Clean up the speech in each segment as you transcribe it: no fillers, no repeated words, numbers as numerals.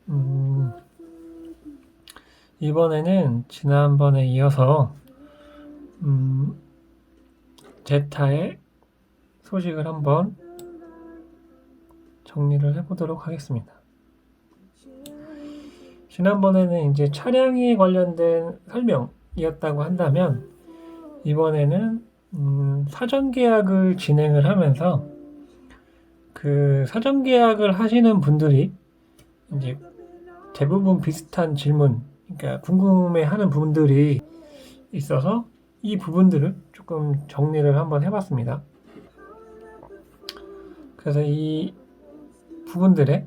음, 이번에는 지난번에 이어서 제타의 소식을 한번 정리를 해보도록 하겠습니다. 지난번에는 이제 차량에 관련된 설명이었다고 한다면 이번에는 사전 계약을 진행을 하면서 그 사전 계약을 하시는 분들이 이제 대부분 비슷한 질문, 그러니까 궁금해하는 부분들이 있어서 이 부분들을 조금 정리를 한번 해봤습니다. 그래서 이 부분들의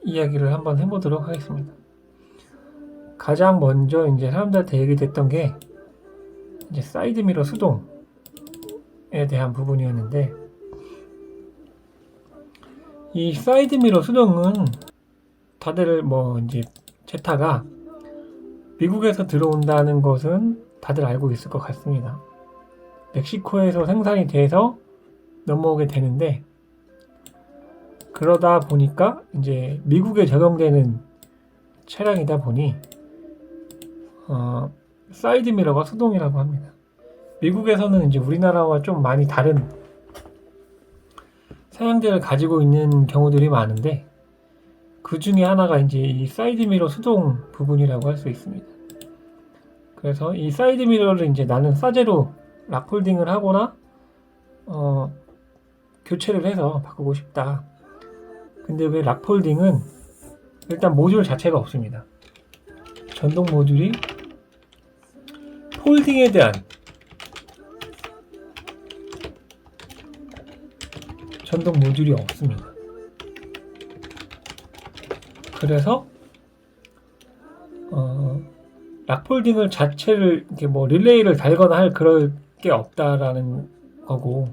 이야기를 한번 해보도록 하겠습니다. 가장 먼저 이제 사람들한테 얘기됐던 게 이제 사이드미러 수동에 대한 부분이었는데, 이 사이드미러 수동은 다들 이제 제타가 미국에서 들어온다는 것은 다들 알고 있을 것 같습니다. 멕시코에서 생산이 돼서 넘어오게 되는데, 그러다 보니까 이제 미국에 적용되는 차량이다 보니 사이드미러가 수동이라고 합니다. 미국에서는 이제 우리나라와 좀 많이 다른 사양들을 가지고 있는 경우들이 많은데, 그 중에 하나가 이제 이 사이드미러 수동 부분이라고 할 수 있습니다. 그래서 이 사이드미러를 이제 나는 싸제로 락폴딩을 하거나 교체를 해서 바꾸고 싶다. 근데 왜 락폴딩은 일단 모듈 자체가 없습니다. 전동 모듈이 폴딩에 대한 전동 모듈이 없습니다. 그래서 락폴딩을 자체를 이렇게 릴레이를 달거나 할 그럴 게 없다라는 거고,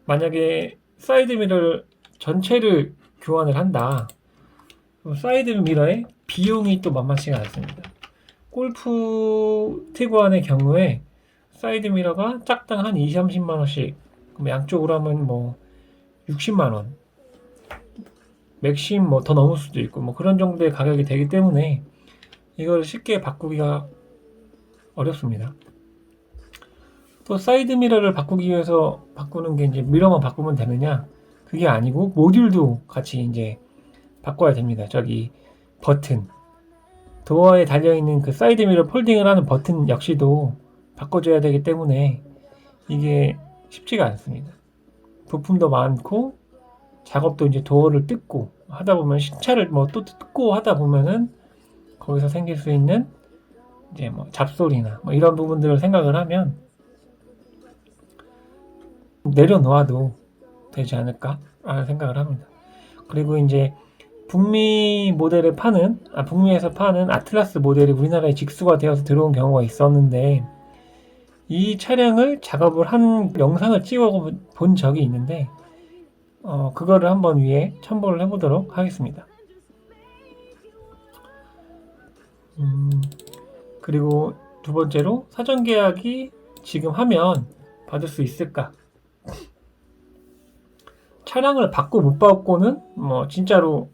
만약에 사이드미러 전체를 교환을 한다. 사이드미러의 비용이 또 만만치가 않습니다. 골프 티구안의 경우에 사이드미러가 짝당 한 20-30만원씩, 그럼 양쪽으로 하면 60만원, 맥심 더 넘을 수도 있고 그런 정도의 가격이 되기 때문에 이걸 쉽게 바꾸기가 어렵습니다. 또 사이드미러를 바꾸기 위해서 바꾸는 게 이제 미러만 바꾸면 되느냐? 그게 아니고 모듈도 같이 이제 바꿔야 됩니다. 저기 버튼, 도어에 달려있는 그 사이드미러 폴딩을 하는 버튼 역시도 바꿔줘야 되기 때문에 이게 쉽지가 않습니다. 부품도 많고 작업도 이제 도어를 뜯고 하다 보면 신차를 또 뜯고 하다 보면은 거기서 생길 수 있는 이제 잡소리나 이런 부분들을 생각을 하면 내려놓아도 되지 않을까 라는 생각을 합니다. 그리고 이제 북미에서 파는 아틀라스 모델이 우리나라에 직수가 되어서 들어온 경우가 있었는데, 이 차량을 작업을 한 영상을 찍어 본 적이 있는데 그거를 한번 위에 첨부를 해보도록 하겠습니다. 그리고 두 번째로 사전 계약이 지금 하면 받을 수 있을까? 차량을 받고 못 받고는 진짜로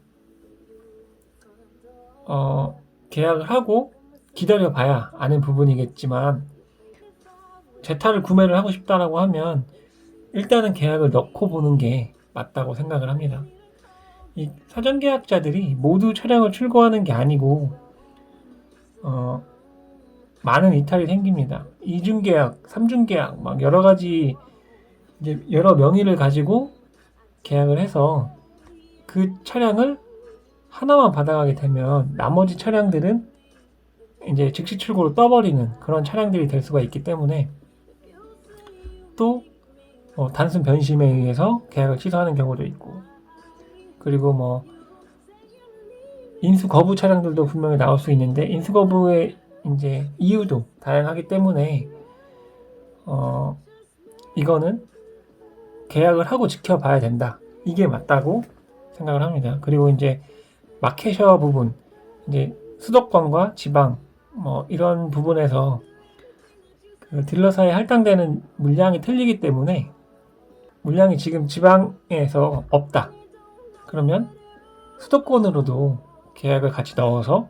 계약을 하고 기다려 봐야 아는 부분이겠지만, 제타를 구매를 하고 싶다라고 하면 일단은 계약을 넣고 보는 게 맞다고 생각을 합니다. 이 사전 계약자들이 모두 차량을 출고하는 게 아니고 많은 이탈이 생깁니다. 2중 계약, 3중 계약 여러 가지 이제 여러 명의를 가지고 계약을 해서 그 차량을 하나만 받아가게 되면 나머지 차량들은 이제 즉시 출고로 떠버리는 그런 차량들이 될 수가 있기 때문에, 또 단순 변심에 의해서 계약을 취소하는 경우도 있고, 그리고 인수 거부 차량들도 분명히 나올 수 있는데 인수 거부의 이제 이유도 다양하기 때문에 이거는 계약을 하고 지켜봐야 된다. 이게 맞다고 생각을 합니다. 그리고 이제 마켓셔 부분, 이제 수도권과 지방 이런 부분에서 그 딜러사에 할당되는 물량이 틀리기 때문에, 물량이 지금 지방에서 없다. 그러면 수도권으로도 계약을 같이 넣어서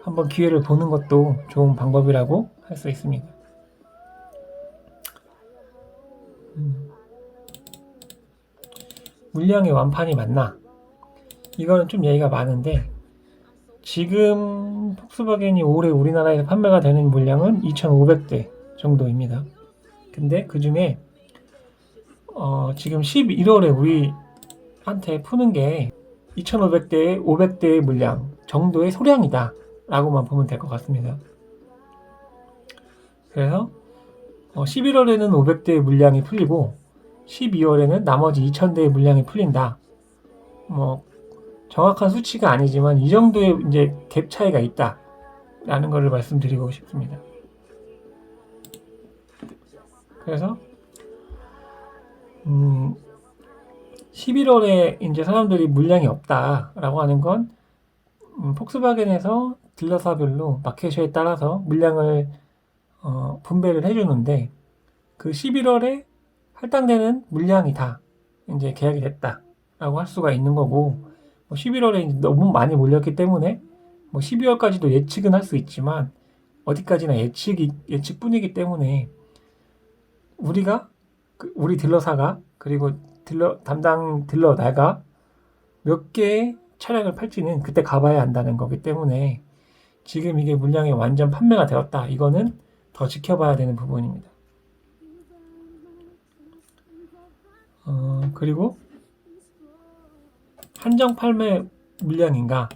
한번 기회를 보는 것도 좋은 방법이라고 할 수 있습니다. 물량의 완판이 맞나? 이거는 좀 얘기가 많은데, 지금 폭스바겐이 올해 우리나라에서 판매가 되는 물량은 2,500대 정도입니다. 근데 그 중에 지금 11월에 우리한테 푸는 게 2,500대에 500대의 물량 정도의 소량이다 라고만 보면 될 것 같습니다. 그래서 11월에는 500대의 물량이 풀리고 12월에는 나머지 2,000대의 물량이 풀린다. 정확한 수치가 아니지만 이 정도의 이제 갭 차이가 있다 라는 것을 말씀드리고 싶습니다. 그래서 11월에 이제 사람들이 물량이 없다라고 하는 건 폭스바겐에서 딜러사별로 마켓에 따라서 물량을 분배를 해주는데, 그 11월에 할당되는 물량이 다 이제 계약이 됐다라고 할 수가 있는 거고, 11월에 너무 많이 몰렸기 때문에 12월까지도 예측은 할 수 있지만 어디까지나 예측뿐이기 때문에 우리 딜러사가, 그리고 담당 딜러 나가 몇 개의 차량을 팔지는 그때 가봐야 한다는 거기 때문에 지금 이게 물량이 완전 판매가 되었다, 이거는 더 지켜봐야 되는 부분입니다. 그리고 한정 판매 물량인가?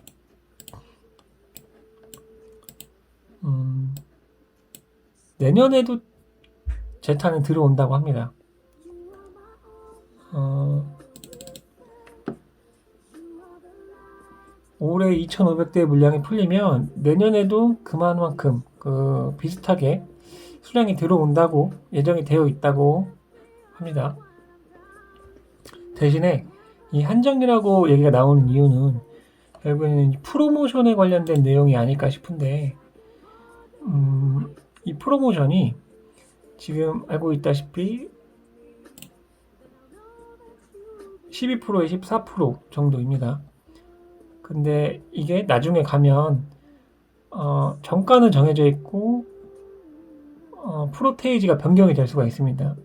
내년에도 제타는 들어온다고 합니다. 올해 2,500대 물량이 풀리면 내년에도 그만큼 비슷하게 수량이 들어온다고 예정이 되어 있다고 합니다. 대신에 이 한정이라고 얘기가 나오는 이유는 결국에는 프로모션에 관련된 내용이 아닐까 싶은데, 이 프로모션이 지금 알고 있다시피 12%에 14% 정도입니다. 근데 이게 나중에 가면 정가는 정해져 있고 프로테이지가 변경이 될 수가 있습니다.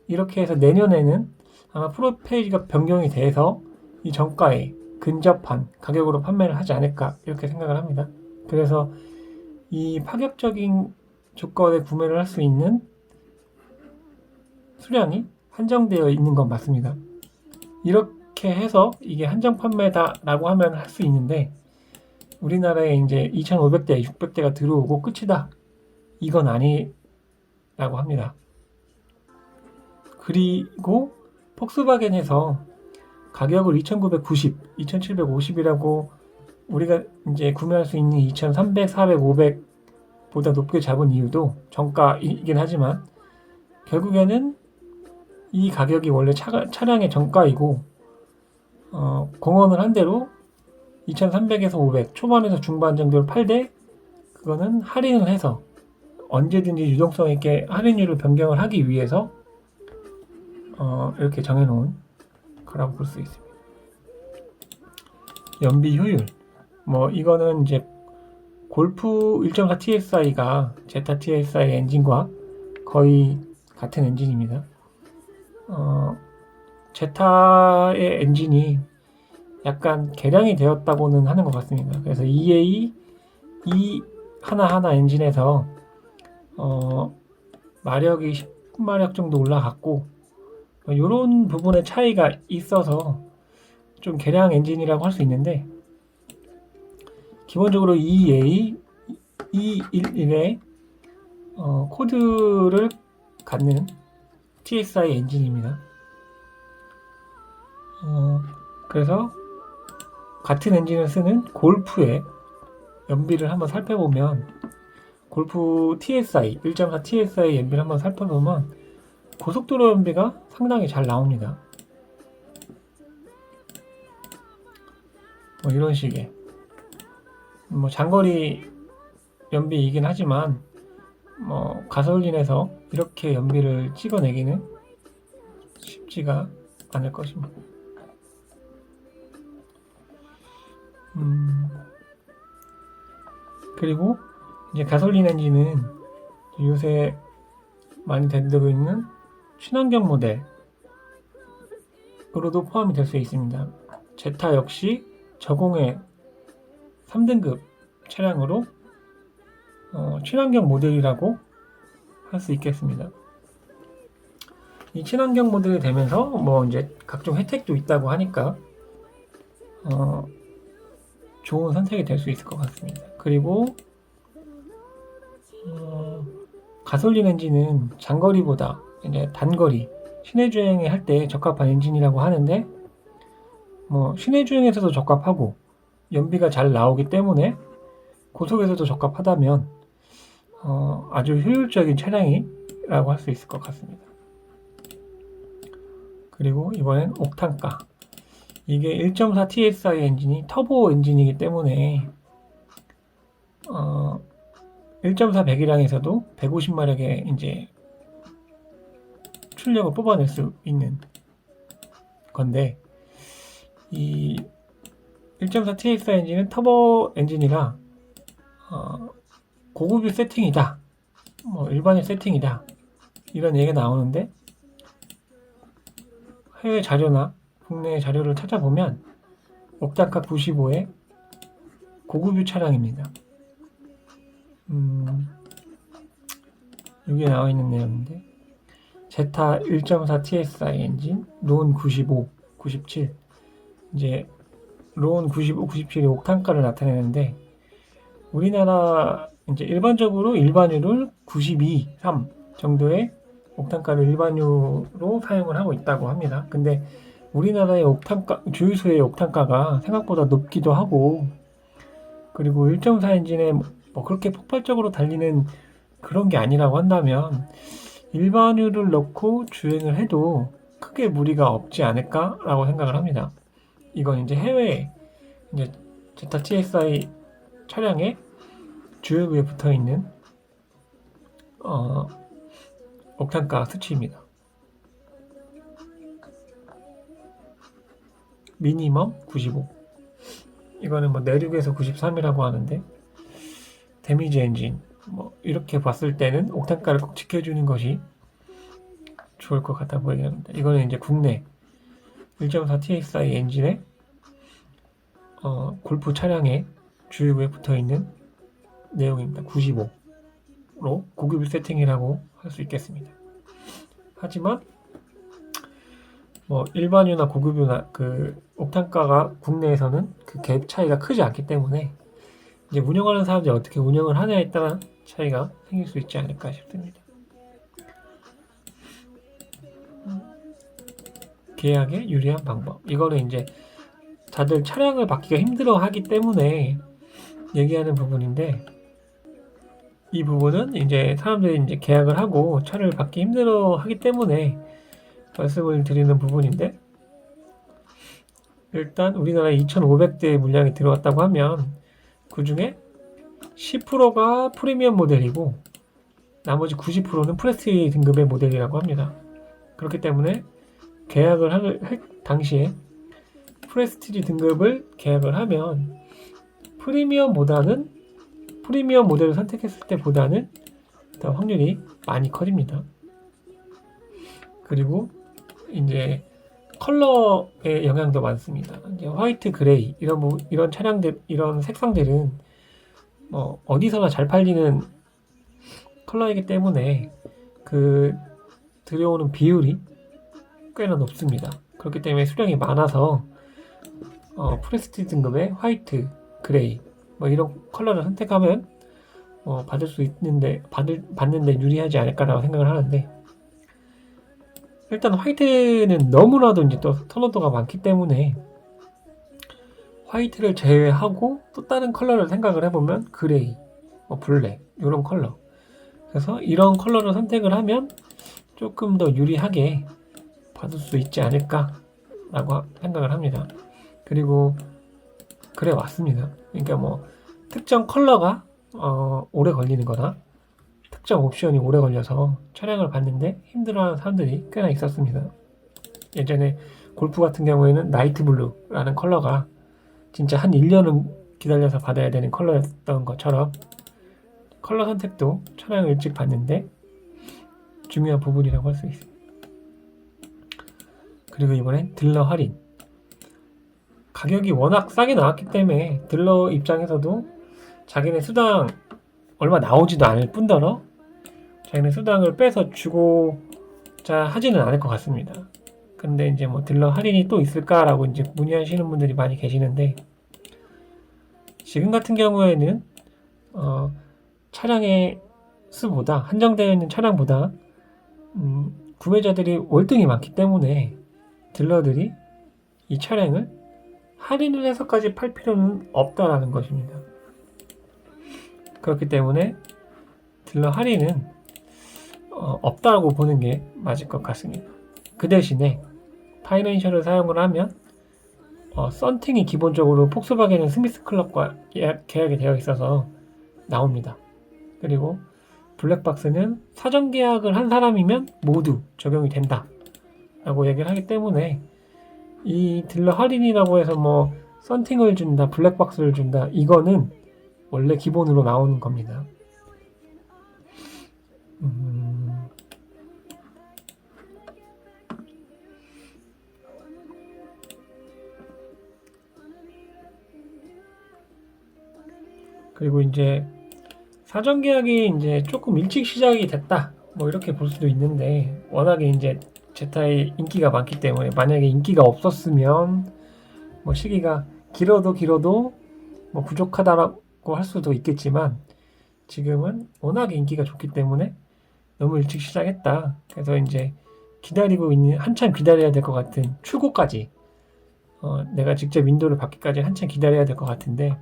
이렇게 해서 내년에는 아마 프로테이지가 변경이 돼서 이 정가에 근접한 가격으로 판매를 하지 않을까, 이렇게 생각을 합니다. 그래서 이 파격적인 조건에 구매를 할 수 있는 수량이 한정되어 있는 건 맞습니다. 이렇게 해서 이게 한정 판매다라고 하면 할 수 있는데, 우리나라에 이제 2,500대, 600대가 들어오고 끝이다, 이건 아니라고 합니다. 그리고 폭스바겐에서 가격을 2,990, 2,750이라고 우리가 이제 구매할 수 있는 2,300, 400, 500보다 높게 잡은 이유도 정가이긴 하지만 결국에는 이 가격이 원래 차량의 정가이고 공언을 한 대로 2,300에서 500 초반에서 중반 정도를 팔 때 그거는 할인을 해서 언제든지 유동성 있게 할인율을 변경을 하기 위해서 이렇게 정해놓은 거라고 볼 수 있습니다. 연비 효율, 이거는 이제 골프 1.4 TSI가 제타 TSI 엔진과 거의 같은 엔진입니다. 제타의 엔진이 약간 개량이 되었다고는 하는 것 같습니다. 그래서 EA 하나 엔진에서 마력이 10마력 정도 올라갔고, 이런 부분의 차이가 있어서 좀 개량 엔진이라고 할 수 있는데, 기본적으로 EA E11의 코드를 갖는 TSI 엔진입니다. 그래서 같은 엔진을 쓰는 골프의 연비를 한번 살펴보면, 골프 TSI 1.4 TSI 연비를 한번 살펴보면 고속도로 연비가 상당히 잘 나옵니다. 이런 식의 장거리 연비이긴 하지만 가솔린에서 이렇게 연비를 찍어내기는 쉽지가 않을 것입니다. 그리고 이제 가솔린 엔진은 요새 많이 대두되고 있는 친환경 모델으로도 포함이 될 수 있습니다. 제타 역시 저공해 3등급 차량으로 친환경 모델이라고 할 수 있겠습니다. 이 친환경 모델이 되면서 뭐 이제 각종 혜택도 있다고 하니까 좋은 선택이 될 수 있을 것 같습니다. 그리고 가솔린 엔진은 장거리보다 이제 단거리 시내 주행을 할 때 적합한 엔진이라고 하는데 뭐 시내 주행에서도 적합하고 연비가 잘 나오기 때문에 고속에서도 적합하다면 아주 효율적인 차량이라고 할 수 있을 것 같습니다. 그리고 이번엔 옥탄가. 이게 1.4 TSI 엔진이 터보 엔진이기 때문에 1.4 배기량에서도 150마력의 이제 출력을 뽑아낼 수 있는 건데 이 1.4 TSI 엔진은 터보 엔진이라 고급일 세팅이다, 뭐 일반일 세팅이다 이런 얘기가 나오는데 해외 자료나 국내 자료를 찾아보면 옥탄가 95의 고급유 차량입니다. 여기에 나와 있는 내용인데 제타 1.4 TSI 엔진, 론 95, 97 이제 론 95, 97이 옥탄가를 나타내는데 우리나라 이제 일반적으로 일반유를 92, 3 정도의 옥탄가를 일반유로 사용을 하고 있다고 합니다. 근데 우리나라의 옥탄가, 주유소의 옥탄가가 생각보다 높기도 하고 그리고 1.4 엔진에 뭐 그렇게 폭발적으로 달리는 그런 게 아니라고 한다면 일반유를 넣고 주행을 해도 크게 무리가 없지 않을까라고 생각을 합니다. 이건 이제 해외 이제 제타 TSI 차량의 주유구에 붙어 있는 옥탄가 수치입니다. 미니멈 95. 이거는 뭐 내륙에서 93이라고 하는데 데미지 엔진 뭐 이렇게 봤을 때는 옥탄가를 꼭 지켜주는 것이 좋을 것 같아 보이긴 합니다. 이거는 이제 국내 1.4 TSI 엔진의 골프 차량의 주유구에 붙어 있는 내용입니다. 95로 고급 세팅이라고 할 수 있겠습니다. 하지만 뭐 일반유나 고급유나 그 옥탄가가 국내에서는 그 갭 차이가 크지 않기 때문에 이제 운영하는 사람들이 어떻게 운영을 하냐에 따라 차이가 생길 수 있지 않을까 싶습니다. 계약에 유리한 방법. 이거는 이제 다들 차량을 받기가 힘들어 하기 때문에 얘기하는 부분인데 이 부분은 이제 사람들이 이제 계약을 하고 차를 받기 힘들어 하기 때문에 말씀을 드리는 부분인데 일단 우리나라에 2,500대 물량이 들어왔다고 하면 그 중에 10%가 프리미엄 모델이고 나머지 90%는 프레스티지 등급의 모델이라고 합니다. 그렇기 때문에 계약을 할 당시에 프레스티지 등급을 계약을 하면 프리미엄 모델을 선택했을 때보다는 더 확률이 많이 커집니다. 그리고 이제 컬러의 영향도 많습니다. 이제 화이트, 그레이 이런 차량들, 이런 색상들은 뭐 어디서나 잘 팔리는 컬러이기 때문에 그 들여오는 비율이 꽤나 높습니다. 그렇기 때문에 수량이 많아서 프레스티지 등급의 화이트, 그레이 뭐 이런 컬러를 선택하면 받는데 유리하지 않을까라고 생각을 하는데 일단 화이트는 너무나도 이제 또 선호도가 많기 때문에 화이트를 제외하고 또 다른 컬러를 생각을 해보면 그레이, 블랙 이런 컬러. 그래서 이런 컬러를 선택을 하면 조금 더 유리하게 받을 수 있지 않을까라고 생각을 합니다. 그리고 그래 왔습니다. 그러니까 뭐 특정 컬러가 오래 걸리는 거나 특정 옵션이 오래 걸려서 차량을 받는데 힘들어하는 사람들이 꽤나 있었습니다. 예전에 골프 같은 경우에는 나이트 블루라는 컬러가 진짜 한 1년은 기다려서 받아야 되는 컬러였던 것처럼 컬러 선택도 차량을 일찍 봤는데 중요한 부분이라고 할 수 있습니다. 그리고 이번엔 딜러 할인. 가격이 워낙 싸게 나왔기 때문에 딜러 입장에서도 자기네 수당 얼마 나오지도 않을 뿐더러 자기네 수당을 빼서 주고자 하지는 않을 것 같습니다. 근데 이제 뭐 딜러 할인이 또 있을까라고 이제 문의하시는 분들이 많이 계시는데, 지금 같은 경우에는 차량의 수보다, 한정되어 있는 차량보다 구매자들이 월등히 많기 때문에 딜러들이 이 차량을 할인을 해서까지 팔 필요는 없다라는 것입니다. 그렇기 때문에 딜러 할인은 없다고 보는 게 맞을 것 같습니다. 그 대신에 파이낸셜을 사용을 하면 썬팅이 기본적으로 폭스바겐은 스미스 클럽과 계약이 되어 있어서 나옵니다. 그리고 블랙박스는 사전 계약을 한 사람이면 모두 적용이 된다 라고 얘기를 하기 때문에 이 딜러 할인이라고 해서 뭐 썬팅을 준다, 블랙박스를 준다, 이거는 원래 기본으로 나오는 겁니다. 그리고 이제 사전 계약이 이제 조금 일찍 시작이 됐다, 뭐 이렇게 볼 수도 있는데, 워낙에 이제 제타의 인기가 많기 때문에 만약에 인기가 없었으면 뭐 시기가 길어도 뭐 부족하다라고 할 수도 있겠지만, 지금은 워낙에 인기가 좋기 때문에 너무 일찍 시작했다. 그래서 이제 기다리고 있는, 한참 기다려야 될 것 같은 출고까지, 내가 직접 인도를 받기까지 한참 기다려야 될 것 같은데,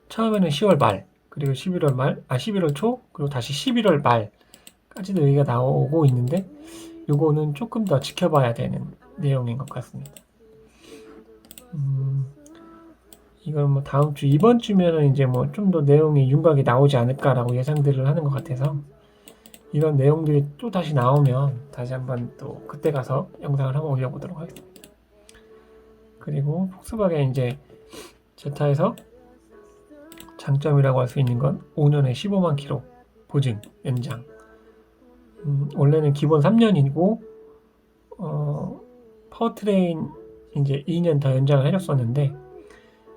처음에는 10월 말, 그리고 11월 초, 그리고 다시 11월 말까지도 얘기가 나오고 있는데, 요거는 조금 더 지켜봐야 되는 내용인 것 같습니다. 이건 뭐 다음 주, 이번 주면은 이제 뭐 좀 더 내용이 윤곽이 나오지 않을까라고 예상들을 하는 것 같아서, 이런 내용들이 또 다시 나오면 다시 한번 또 그때 가서 영상을 한번 올려보도록 하겠습니다. 그리고 폭스바겐 이제 제타에서 장점이라고 할 수 있는 건 5년에 15만 킬로 보증 연장. 원래는 기본 3년이고 파워트레인 이제 2년 더 연장을 해줬었는데,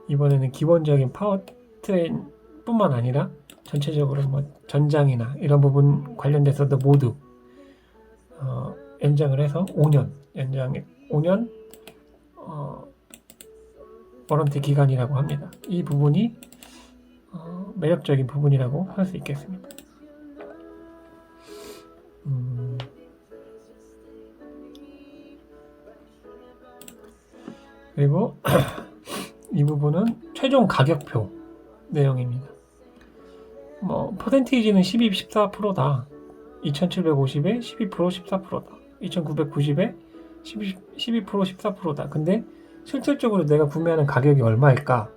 이번에는 기본적인 파워트레인 뿐만 아니라 전체적으로 뭐 전장이나 이런 부분 관련돼서도 모두 연장을 해서 5년 5년 워런티 기간이라고 합니다. 이 부분이 매력적인 부분이라고 할 수 있겠습니다. 그리고 이 부분은 최종 가격표 내용입니다. 뭐 퍼센티지는 14%다. 2750에 12% 14%다. 2990에 12% 14%다. 근데 실질적으로 내가 구매하는 가격이 얼마일까?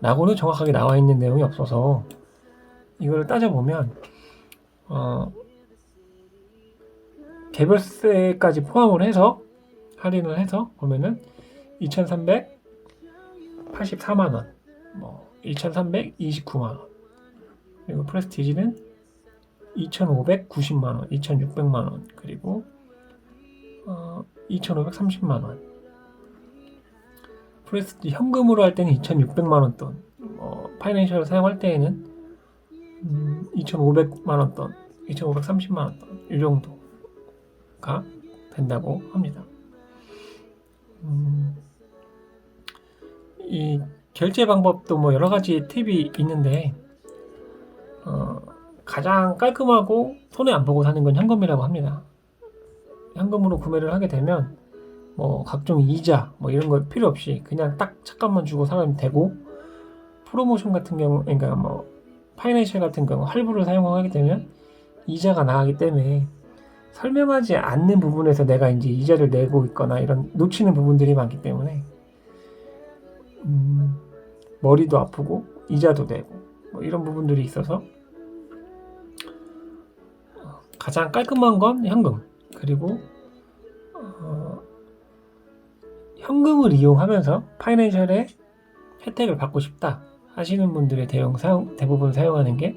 라고는 정확하게 나와 있는 내용이 없어서, 이걸 따져보면 개별세까지 포함을 해서 할인을 해서 보면은 2,384만원, 뭐 2,329만원, 그리고 프레스티지는 2,590만원, 2,600만원, 그리고 2,530만원. 프레스티지 현금으로 할 때는 2,600만원 돈, 파이낸셜을 사용할 때에는 2,500만원 돈, 2,530만원 돈, 이 정도가 된다고 합니다. 이 결제 방법도 뭐 여러 가지 팁이 있는데, 가장 깔끔하고 손해 안 보고 사는 건 현금이라고 합니다. 현금으로 구매를 하게 되면 뭐 각종 이자 뭐 이런 거 필요 없이 그냥 딱 차값만 주고 사면 되고, 프로모션 같은 경우, 그러니까 뭐 파이낸셜 같은 경우 할부를 사용하게 되면 이자가 나가기 때문에 설명하지 않는 부분에서 내가 이제 이자를 내고 있거나 이런 놓치는 부분들이 많기 때문에 머리도 아프고 이자도 내고 뭐 이런 부분들이 있어서 가장 깔끔한 건 현금. 그리고 현금을 이용하면서 파이낸셜의 혜택을 받고 싶다 하시는 분들의 대부분 사용하는 게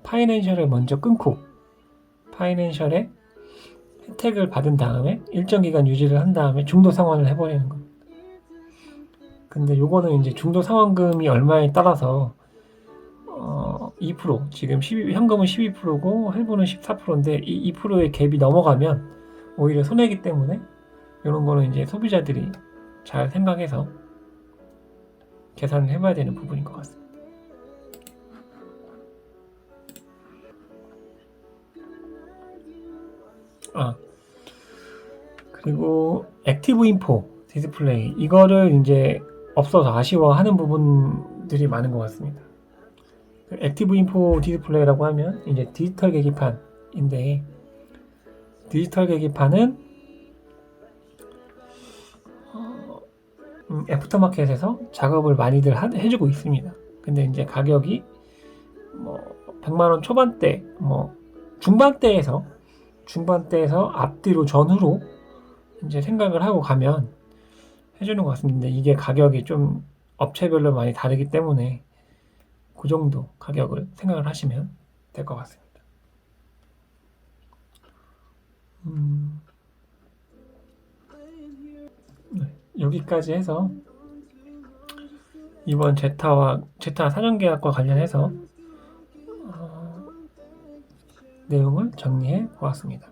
파이낸셜을 먼저 끊고 파이낸셜의 혜택을 받은 다음에 일정 기간 유지를 한 다음에 중도 상환을 해버리는 겁니다. 근데 요거는 이제 중도 상환금이 얼마에 따라서 2% 지금 현금은 12%고 할부는 14%인데 이 2%의 갭이 넘어가면 오히려 손해이기 때문에 이런 거는 이제 소비자들이 잘 생각해서 계산을 해봐야 되는 부분인 것 같습니다. 그리고 액티브 인포 디스플레이 이거를 이제 없어서 아쉬워하는 부분들이 많은 것 같습니다. 액티브 인포 디스플레이라고 하면 이제 디지털 계기판인데 디지털 계기판은 애프터마켓에서 작업을 많이들 해주고 있습니다. 근데 이제 가격이 뭐 100만원 초반대, 뭐 중반대에서 앞뒤로 전후로 이제 생각을 하고 가면 해주는 것 같습니다. 이게 가격이 좀 업체별로 많이 다르기 때문에 그 정도 가격을 생각을 하시면 될 것 같습니다. 네, 여기까지 해서 이번 제타 사전계약과 관련해서 내용을 정리해 보았습니다.